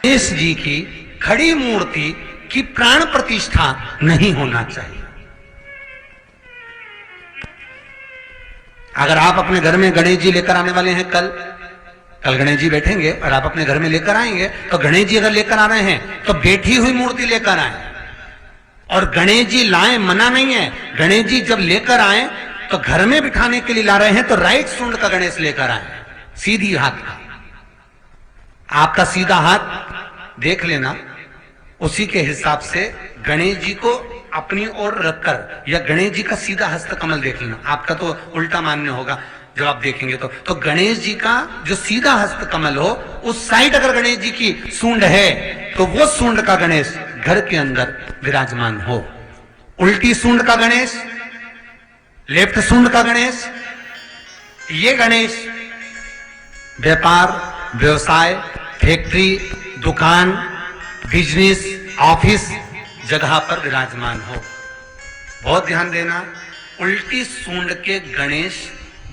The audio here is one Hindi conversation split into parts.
गणेश जी की खड़ी मूर्ति की प्राण प्रतिष्ठा नहीं होना चाहिए। अगर आप अपने घर में गणेश जी लेकर आने वाले हैं, कल गणेश जी बैठेंगे और आप अपने घर में लेकर आएंगे, तो गणेश जी अगर लेकर आ रहे हैं तो बैठी हुई मूर्ति लेकर आए। और गणेश जी लाए मना नहीं है, गणेश जी जब लेकर आए तो घर में बिठाने के लिए ला रहे हैं तो राइट सूंड का गणेश लेकर आए, सीधी हाथ का। आपका सीधा हाथ देख लेना, उसी के हिसाब से गणेश जी को अपनी ओर रखकर, या गणेश जी का सीधा हस्त कमल देख लेना। आपका तो उल्टा मान्य होगा जब आप देखेंगे तो गणेश जी का जो सीधा हस्त कमल हो, उस साइड अगर गणेश जी की सूंड है तो वो सूंड का गणेश घर के अंदर विराजमान हो। उल्टी सूंड का गणेश, लेफ्ट सूंड का गणेश, ये गणेश व्यापार, व्यवसाय, फैक्ट्री, दुकान, बिजनेस, ऑफिस जगह पर विराजमान हो। बहुत ध्यान देना, उल्टी सूंड के गणेश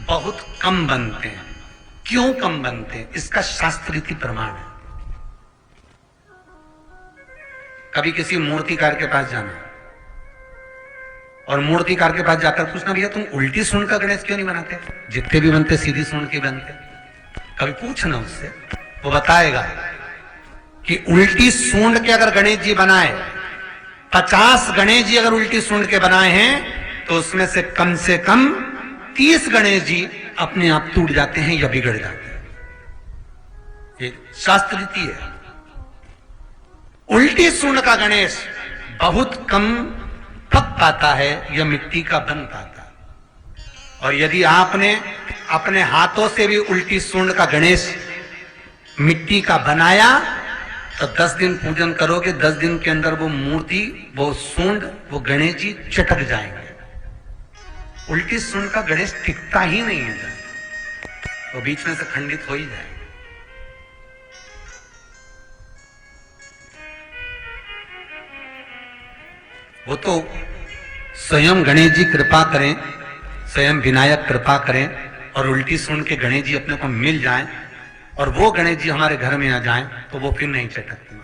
बहुत कम बनते हैं। क्यों कम बनते हैं? इसका शास्त्रीय प्रमाण है। कभी किसी मूर्तिकार के पास जाना और मूर्तिकार के पास जाकर पूछना, भैया तुम उल्टी सूंड का गणेश क्यों नहीं बनाते? जितने भी बनते सीधी सूंड के बनते। कभी पूछना उससे, वो बताएगा कि उल्टी सूंड के अगर गणेश जी बनाए, 50 गणेश जी अगर उल्टी सूंड के बनाए हैं तो उसमें से कम 30 गणेश जी अपने आप टूट जाते हैं या बिगड़ जाते हैं। ये शास्त्र रीति है। उल्टी सूंड का गणेश बहुत कम पक पाता है या मिट्टी का बन पाता है। और यदि आपने अपने हाथों से भी उल्टी सूंड का गणेश मिट्टी का बनाया तो 10 दिन पूजन करोगे, 10 दिन के अंदर वो मूर्ति, वो सूंड, वो गणेश जी चटक जाएंगे। उल्टी सूंड का गणेश टिकता ही नहीं है, वो बीच में से खंडित हो ही जाएगा। वो तो स्वयं गणेश जी कृपा करें, स्वयं विनायक कृपा करें और उल्टी सूंड के गणेश जी अपने को मिल जाएं और वो गणेश जी हमारे घर में आ जाएं तो वो फिर नहीं चटकते।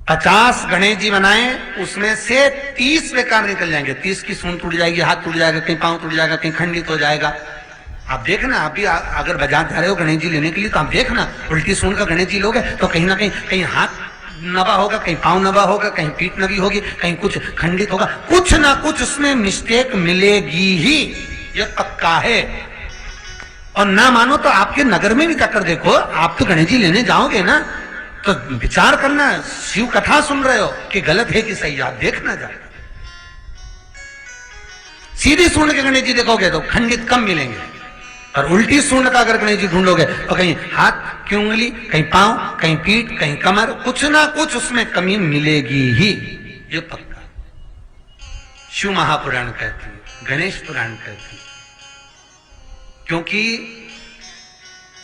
50 गणेश जी बनाए, उसमें से 30 बेकार निकल जाएंगे। 30 की सूंड टूट जाएगी, हाथ टूट जाएगा, कहीं पांव टूट जाएगा, कहीं खंडित हो जाएगा। आप देखना, आप भी अगर बाजार जा रहे हो गणेश जी लेने के लिए तो आप देखना, उल्टी सूंड का गणेश जी लोगे तो कहीं ना कहीं हाथ नबा होगा, कहीं पांव नबा होगा, कहीं पीठ नबी होगी, कहीं कुछ खंडित होगा, कुछ ना कुछ उसमें मिस्टेक मिलेगी ही, ये पक्का है। और ना मानो तो आपके नगर में भी जाकर देखो, आप तो गणेश जी लेने जाओगे ना तो विचार करना, शिव कथा सुन रहे हो कि गलत है कि सही, आप देखना जा। सीधी सूंड के गणेश जी देखोगे तो खंडित कम मिलेंगे, और उल्टी सूंड का अगर गणेश जी ढूंढोगे तो कहीं हाथ की उंगली, कहीं पांव, कहीं पीठ, कहीं कमर, कुछ ना कुछ उसमें कमी मिलेगी ही, ये पक्का। शिव महापुराण कहती है, गणेश पुराण कहती है, क्योंकि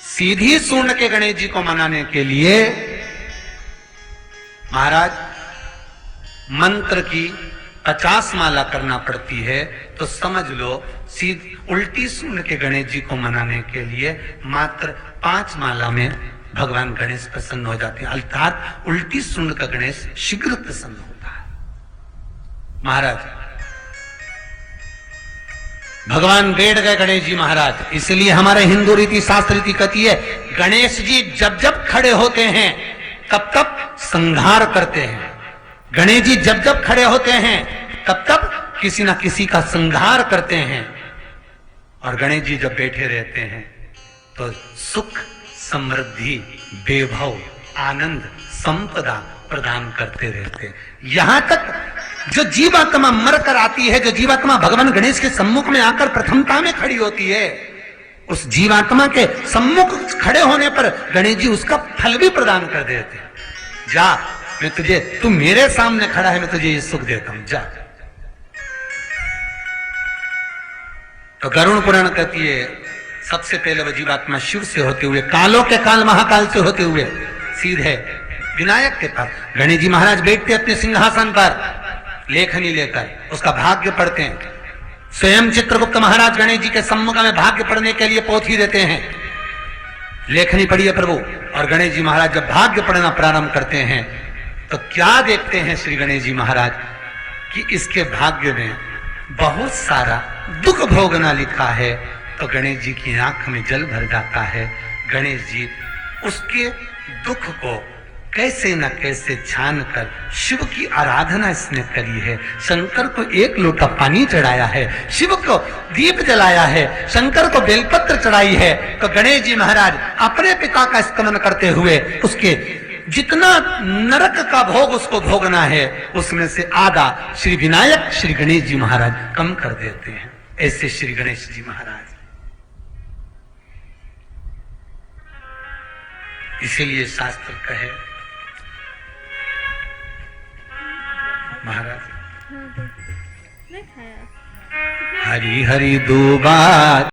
सीधी सूंड के गणेश जी को मनाने के लिए महाराज मंत्र की 50 माला करना पड़ती है। तो समझ लो उल्टी सूंड के गणेश जी को मनाने के लिए मात्र 5 माला में भगवान गणेश प्रसन्न हो जाते हैं, अर्थात उल्टी सूंड का गणेश शीघ्र प्रसन्न होता है। महाराज भगवान बैठ गए गणेश जी महाराज, इसलिए हमारे हिंदू रीति शास्त्र रीति कहती है, गणेश जी जब जब खड़े होते हैं तब तब संहार करते हैं। गणेश जी जब जब खड़े होते हैं तब तब किसी ना किसी का संहार करते हैं। और गणेश जी जब बैठे रहते हैं तो सुख, समृद्धि, वैभव, आनंद, संपदा प्रदान करते रहते हैं। यहां तक जो जीवात्मा मर कर आती है, जो जीवात्मा भगवान गणेश के सम्मुख में आकर प्रथमता में खड़ी होती है, उस जीवात्मा के सम्मुख खड़े होने पर गणेश जी उसका फल भी प्रदान कर देते हैं। जा, मैं तुझे, तू मेरे सामने खड़ा है, मैं तुझे ये सुख देता हूं, जा। तो गरुड़ पुराण कहती है, सबसे पहले वह जीवात्मा शिव से होते हुए, कालों के काल महाकाल से होते हुए सीधे विनायक के पास गणेश जी महाराज बैठते अपने सिंहासन पर, लेखनी लेकर उसका भाग्य पढ़ते हैं। स्वयं चित्रगुप्त महाराज गणेश जी के सम्मुख में भाग्य पढ़ने के लिए पोथी देते हैं। लेखनी पड़ी है प्रभु। और गणेश जी महाराज जब भाग्य पढ़ना प्रारंभ करते हैं तो क्या देखते हैं श्री गणेश जी महाराज कि इसके भाग्य में बहुत सारा दुख भोगना लिखा है। तो गणेश जी की आंख में जल भर जाता है। गणेश जी उसके दुख को कैसे न कैसे छान कर शिव की आराधना इसने करी है। शंकर को एक लोटा पानी चढ़ाया है, शिव को दीप जलाया है, शंकर को बेलपत्र चढ़ाई है। तो गणेश जी महाराज अपने पिता का स्मरण करते हुए उसके जितना नरक का भोग उसको भोगना है उसमें से आधा श्री विनायक श्री गणेश जी महाराज कम कर देते हैं। ऐसे श्री गणेश जी महाराज। इसीलिए शास्त्र कहे महाराज हरि हरि दो बार